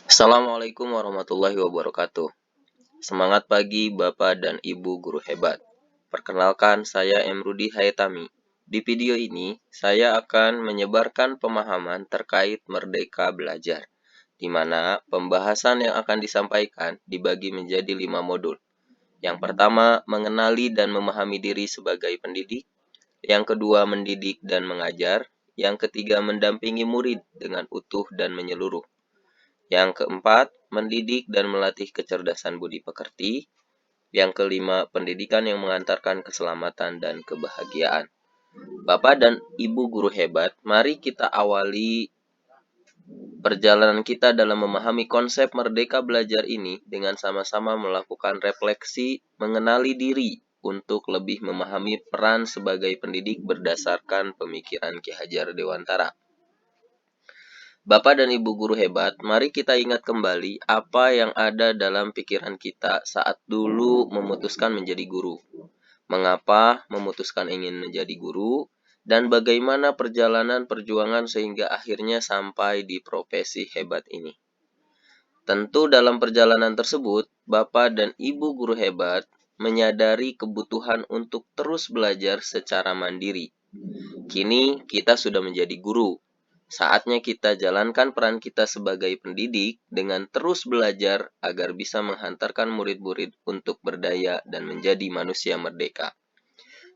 Assalamualaikum warahmatullahi wabarakatuh. Semangat pagi Bapak dan Ibu guru hebat. Perkenalkan, saya Emrudi Hayatami. Di video ini, saya akan menyebarkan pemahaman terkait Merdeka Belajar, di mana pembahasan yang akan disampaikan dibagi menjadi 5 modul. Yang pertama, mengenali dan memahami diri sebagai pendidik. Yang kedua, mendidik dan mengajar. Yang ketiga, mendampingi murid dengan utuh dan menyeluruh. Yang keempat, mendidik dan melatih kecerdasan budi pekerti. Yang kelima, pendidikan yang mengantarkan keselamatan dan kebahagiaan. Bapak dan Ibu guru hebat, mari kita awali perjalanan kita dalam memahami konsep Merdeka Belajar ini dengan sama-sama melakukan refleksi mengenali diri untuk lebih memahami peran sebagai pendidik berdasarkan pemikiran Ki Hajar Dewantara. Bapak dan Ibu guru hebat, mari kita ingat kembali apa yang ada dalam pikiran kita saat dulu memutuskan menjadi guru. Mengapa memutuskan ingin menjadi guru, dan bagaimana perjalanan perjuangan sehingga akhirnya sampai di profesi hebat ini. Tentu dalam perjalanan tersebut, Bapak dan Ibu guru hebat menyadari kebutuhan untuk terus belajar secara mandiri. Kini kita sudah menjadi guru. Saatnya kita jalankan peran kita sebagai pendidik dengan terus belajar agar bisa menghantarkan murid-murid untuk berdaya dan menjadi manusia merdeka.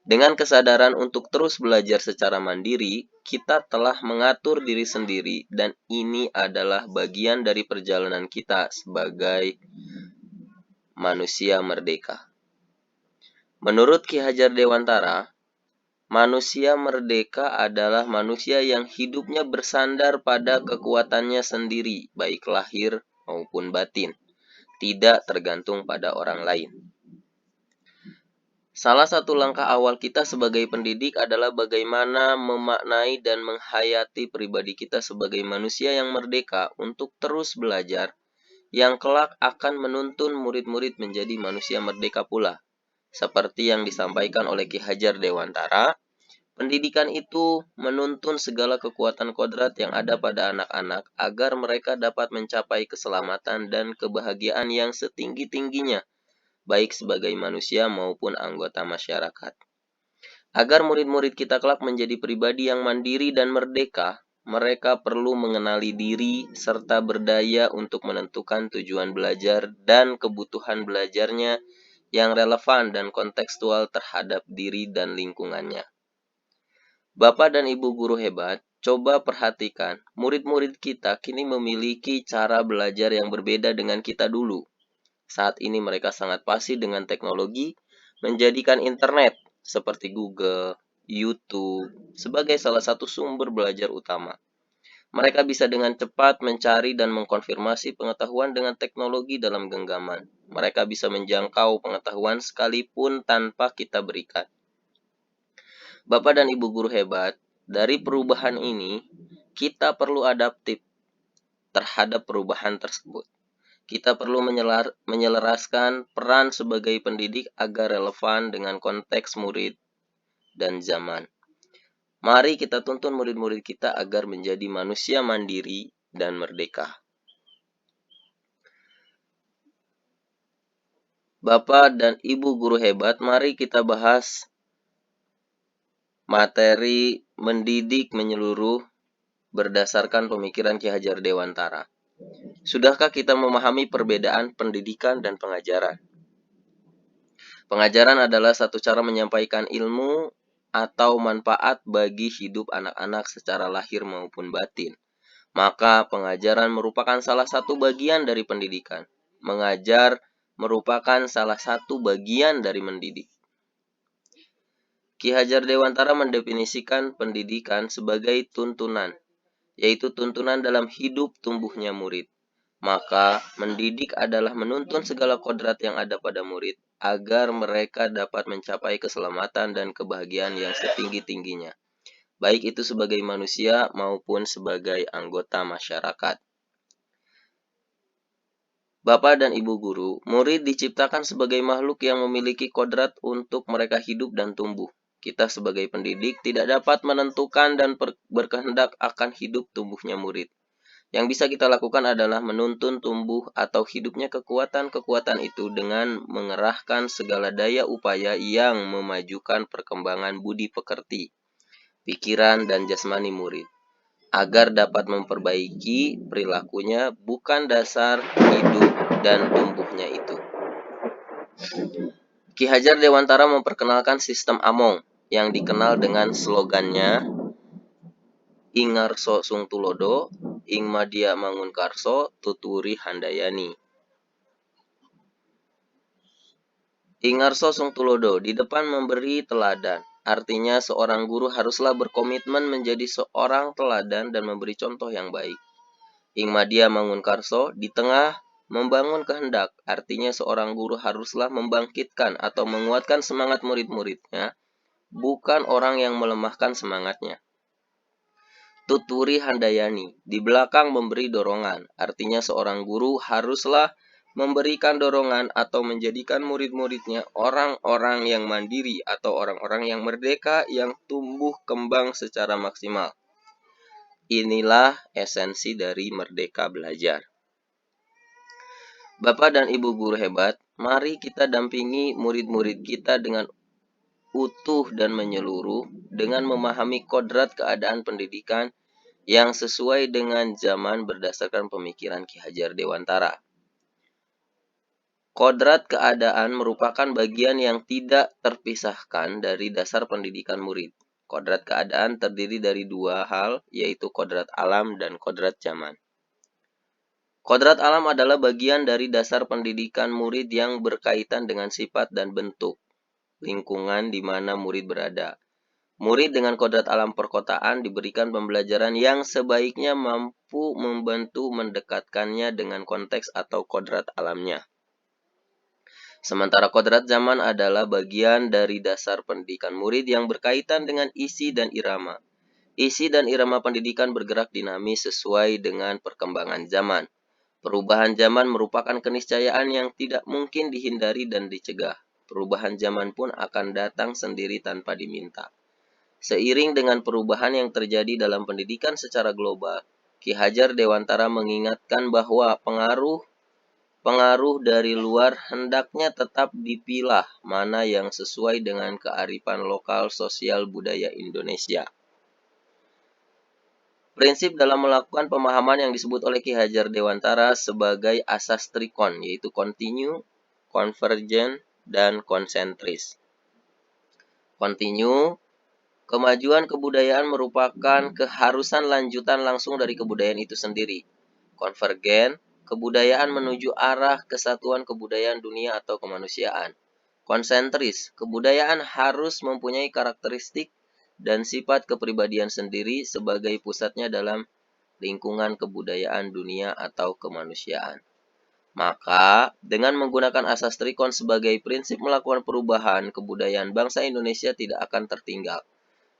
Dengan kesadaran untuk terus belajar secara mandiri, kita telah mengatur diri sendiri dan ini adalah bagian dari perjalanan kita sebagai manusia merdeka. Menurut Ki Hajar Dewantara, manusia merdeka adalah manusia yang hidupnya bersandar pada kekuatannya sendiri, baik lahir maupun batin, tidak tergantung pada orang lain. Salah satu langkah awal kita sebagai pendidik adalah bagaimana memaknai dan menghayati pribadi kita sebagai manusia yang merdeka untuk terus belajar, yang kelak akan menuntun murid-murid menjadi manusia merdeka pula. Seperti yang disampaikan oleh Ki Hajar Dewantara, pendidikan itu menuntun segala kekuatan kodrat yang ada pada anak-anak agar mereka dapat mencapai keselamatan dan kebahagiaan yang setinggi-tingginya, baik sebagai manusia maupun anggota masyarakat. Agar murid-murid kita kelak menjadi pribadi yang mandiri dan merdeka, mereka perlu mengenali diri serta berdaya untuk menentukan tujuan belajar dan kebutuhan belajarnya yang relevan dan kontekstual terhadap diri dan lingkungannya. Bapak dan Ibu guru hebat, coba perhatikan, murid-murid kita kini memiliki cara belajar yang berbeda dengan kita dulu. Saat ini mereka sangat fasih dengan teknologi, menjadikan internet seperti Google, YouTube sebagai salah satu sumber belajar utama. Mereka bisa dengan cepat mencari dan mengkonfirmasi pengetahuan dengan teknologi dalam genggaman. Mereka bisa menjangkau pengetahuan sekalipun tanpa kita berikan. Bapak dan Ibu guru hebat, dari perubahan ini, kita perlu adaptif terhadap perubahan tersebut. Kita perlu menyelaraskan peran sebagai pendidik agar relevan dengan konteks murid dan zaman. Mari kita tuntun murid-murid kita agar menjadi manusia mandiri dan merdeka. Bapak dan Ibu guru hebat, mari kita bahas materi mendidik menyeluruh berdasarkan pemikiran Ki Hajar Dewantara. Sudahkah kita memahami perbedaan pendidikan dan pengajaran? Pengajaran adalah satu cara menyampaikan ilmu atau manfaat bagi hidup anak-anak secara lahir maupun batin. Maka pengajaran merupakan salah satu bagian dari pendidikan. Mengajar merupakan salah satu bagian dari mendidik. Ki Hajar Dewantara mendefinisikan pendidikan sebagai tuntunan, yaitu tuntunan dalam hidup tumbuhnya murid. Maka mendidik adalah menuntun segala kodrat yang ada pada murid agar mereka dapat mencapai keselamatan dan kebahagiaan yang setinggi-tingginya, baik itu sebagai manusia maupun sebagai anggota masyarakat. Bapak dan Ibu guru, murid diciptakan sebagai makhluk yang memiliki kodrat untuk mereka hidup dan tumbuh. Kita sebagai pendidik tidak dapat menentukan dan berkehendak akan hidup tumbuhnya murid. Yang bisa kita lakukan adalah menuntun tumbuh atau hidupnya kekuatan-kekuatan itu dengan mengerahkan segala daya upaya yang memajukan perkembangan budi pekerti, pikiran, dan jasmani murid, agar dapat memperbaiki perilakunya bukan dasar hidup dan tumbuhnya itu. Ki Hajar Dewantara memperkenalkan sistem Among yang dikenal dengan slogannya Ing Ngarso Sung Tulodo, Ing Madya Mangunkarso, Tuturi Handayani. Ing Ngarso Sung Tulodo, di depan memberi teladan. Artinya seorang guru haruslah berkomitmen menjadi seorang teladan dan memberi contoh yang baik. Ing Madya Mangunkarso, di tengah membangun kehendak. Artinya seorang guru haruslah membangkitkan atau menguatkan semangat murid-muridnya, bukan orang yang melemahkan semangatnya. Tuturi Handayani, di belakang memberi dorongan. Artinya seorang guru haruslah memberikan dorongan atau menjadikan murid-muridnya orang-orang yang mandiri atau orang-orang yang merdeka yang tumbuh kembang secara maksimal. Inilah esensi dari merdeka belajar. Bapak dan Ibu guru hebat, mari kita dampingi murid-murid kita dengan utuh dan menyeluruh dengan memahami kodrat keadaan pendidikan yang sesuai dengan zaman berdasarkan pemikiran Ki Hajar Dewantara. Kodrat keadaan merupakan bagian yang tidak terpisahkan dari dasar pendidikan murid. Kodrat keadaan terdiri dari dua hal, yaitu kodrat alam dan kodrat zaman. Kodrat alam adalah bagian dari dasar pendidikan murid yang berkaitan dengan sifat dan bentuk lingkungan di mana murid berada. Murid dengan kodrat alam perkotaan diberikan pembelajaran yang sebaiknya mampu membantu mendekatkannya dengan konteks atau kodrat alamnya. Sementara kodrat zaman adalah bagian dari dasar pendidikan murid yang berkaitan dengan isi dan irama. Isi dan irama pendidikan bergerak dinamis sesuai dengan perkembangan zaman. Perubahan zaman merupakan keniscayaan yang tidak mungkin dihindari dan dicegah. Perubahan zaman pun akan datang sendiri tanpa diminta. Seiring dengan perubahan yang terjadi dalam pendidikan secara global, Ki Hajar Dewantara mengingatkan bahwa pengaruh dari luar hendaknya tetap dipilah mana yang sesuai dengan kearifan lokal sosial budaya Indonesia. Prinsip dalam melakukan pemahaman yang disebut oleh Ki Hajar Dewantara sebagai asas trikon, yaitu continue, convergent, dan konsentris. Continue, kemajuan kebudayaan merupakan keharusan lanjutan langsung dari kebudayaan itu sendiri. Konvergen, kebudayaan menuju arah kesatuan kebudayaan dunia atau kemanusiaan. Konsentris, kebudayaan harus mempunyai karakteristik dan sifat kepribadian sendiri sebagai pusatnya dalam lingkungan kebudayaan dunia atau kemanusiaan. Maka, dengan menggunakan asas trikon sebagai prinsip melakukan perubahan, kebudayaan bangsa Indonesia tidak akan tertinggal.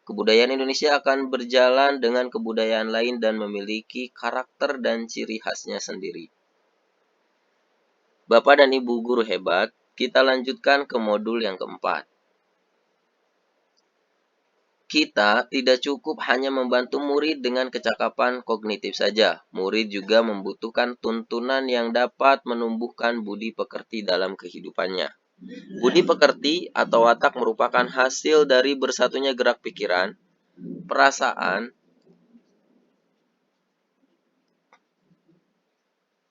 Kebudayaan Indonesia akan berjalan dengan kebudayaan lain dan memiliki karakter dan ciri khasnya sendiri. Bapak dan Ibu guru hebat, kita lanjutkan ke modul yang keempat. Kita tidak cukup hanya membantu murid dengan kecakapan kognitif saja. Murid juga membutuhkan tuntunan yang dapat menumbuhkan budi pekerti dalam kehidupannya. Budi pekerti atau watak merupakan hasil dari bersatunya gerak pikiran, perasaan,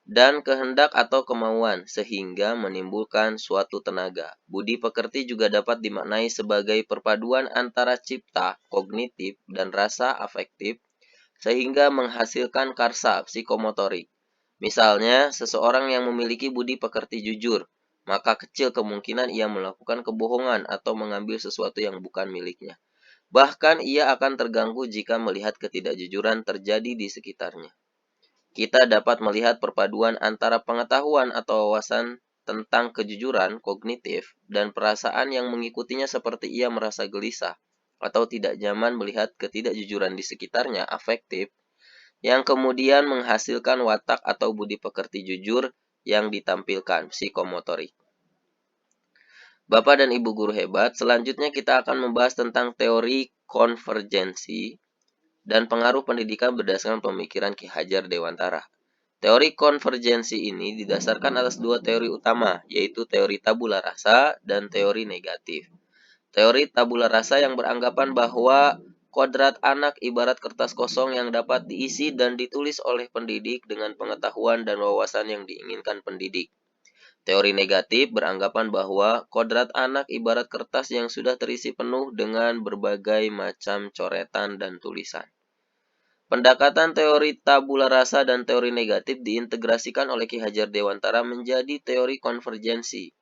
dan kehendak atau kemauan sehingga menimbulkan suatu tenaga. Budi pekerti juga dapat dimaknai sebagai perpaduan antara cipta, kognitif, dan rasa afektif sehingga menghasilkan karsa psikomotorik. Misalnya, seseorang yang memiliki budi pekerti jujur, maka kecil kemungkinan ia melakukan kebohongan atau mengambil sesuatu yang bukan miliknya. Bahkan ia akan terganggu jika melihat ketidakjujuran terjadi di sekitarnya. Kita dapat melihat perpaduan antara pengetahuan atau wawasan tentang kejujuran kognitif dan perasaan yang mengikutinya seperti ia merasa gelisah atau tidak nyaman melihat ketidakjujuran di sekitarnya afektif yang kemudian menghasilkan watak atau budi pekerti jujur yang ditampilkan psikomotorik. Bapak dan Ibu guru hebat, selanjutnya kita akan membahas tentang teori konvergensi dan pengaruh pendidikan berdasarkan pemikiran Ki Hajar Dewantara. Teori konvergensi ini didasarkan atas dua teori utama, yaitu teori tabula rasa dan teori negatif. Teori tabula rasa yang beranggapan bahwa kodrat anak ibarat kertas kosong yang dapat diisi dan ditulis oleh pendidik dengan pengetahuan dan wawasan yang diinginkan pendidik. Teori negatif beranggapan bahwa kodrat anak ibarat kertas yang sudah terisi penuh dengan berbagai macam coretan dan tulisan. Pendekatan teori tabula rasa dan teori negatif diintegrasikan oleh Ki Hajar Dewantara menjadi teori konvergensi.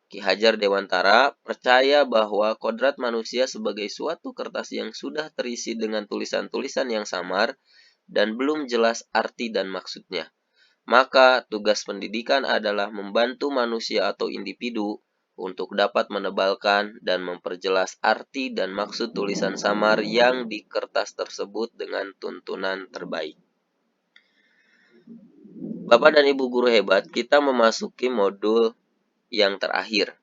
Ki Hajar Dewantara percaya bahwa kodrat manusia sebagai suatu kertas yang sudah terisi dengan tulisan-tulisan yang samar dan belum jelas arti dan maksudnya. Maka tugas pendidikan adalah membantu manusia atau individu untuk dapat menebalkan dan memperjelas arti dan maksud tulisan samar yang di kertas tersebut dengan tuntunan terbaik. Bapak dan Ibu guru hebat, kita memasuki modul yang terakhir,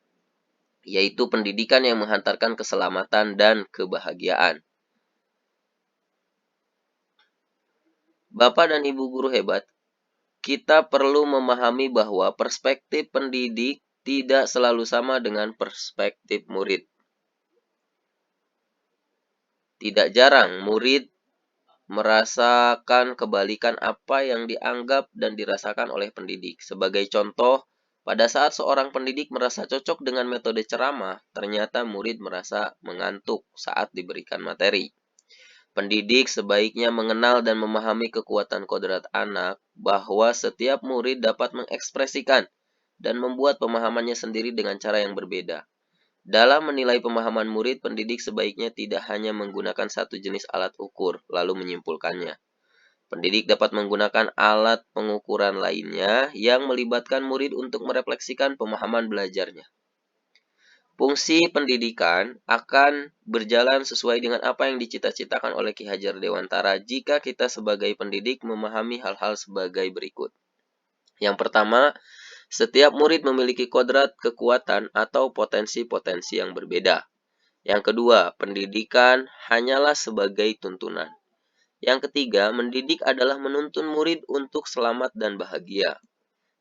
yaitu pendidikan yang menghantarkan keselamatan dan kebahagiaan. Bapak dan Ibu guru hebat, kita perlu memahami bahwa perspektif pendidik tidak selalu sama dengan perspektif murid. Tidak jarang murid merasakan kebalikan apa yang dianggap dan dirasakan oleh pendidik. Sebagai contoh, pada saat seorang pendidik merasa cocok dengan metode ceramah, ternyata murid merasa mengantuk saat diberikan materi. Pendidik sebaiknya mengenal dan memahami kekuatan kodrat anak, bahwa setiap murid dapat mengekspresikan dan membuat pemahamannya sendiri dengan cara yang berbeda. Dalam menilai pemahaman murid, pendidik sebaiknya tidak hanya menggunakan satu jenis alat ukur, lalu menyimpulkannya. Pendidik dapat menggunakan alat pengukuran lainnya yang melibatkan murid untuk merefleksikan pemahaman belajarnya. Fungsi pendidikan akan berjalan sesuai dengan apa yang dicita-citakan oleh Ki Hajar Dewantara jika kita sebagai pendidik memahami hal-hal sebagai berikut. Yang pertama, setiap murid memiliki kodrat, kekuatan, atau potensi-potensi yang berbeda. Yang kedua, pendidikan hanyalah sebagai tuntunan. Yang ketiga, mendidik adalah menuntun murid untuk selamat dan bahagia.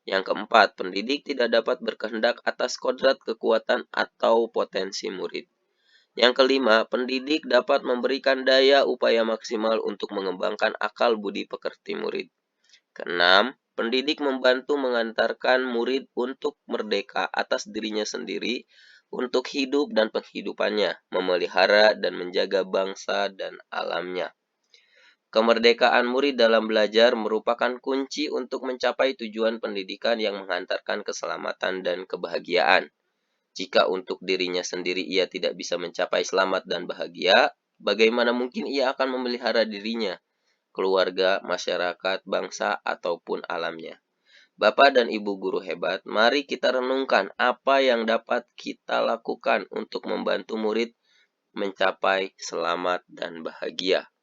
Yang keempat, pendidik tidak dapat berkehendak atas kodrat, kekuatan, atau potensi murid. Yang kelima, pendidik dapat memberikan daya upaya maksimal untuk mengembangkan akal budi pekerti murid. Keenam, pendidik membantu mengantarkan murid untuk merdeka atas dirinya sendiri, untuk hidup dan penghidupannya, memelihara dan menjaga bangsa dan alamnya. Kemerdekaan murid dalam belajar merupakan kunci untuk mencapai tujuan pendidikan yang menghantarkan keselamatan dan kebahagiaan. Jika untuk dirinya sendiri ia tidak bisa mencapai selamat dan bahagia, bagaimana mungkin ia akan memelihara dirinya, keluarga, masyarakat, bangsa, ataupun alamnya? Bapak dan Ibu guru hebat, mari kita renungkan apa yang dapat kita lakukan untuk membantu murid mencapai selamat dan bahagia.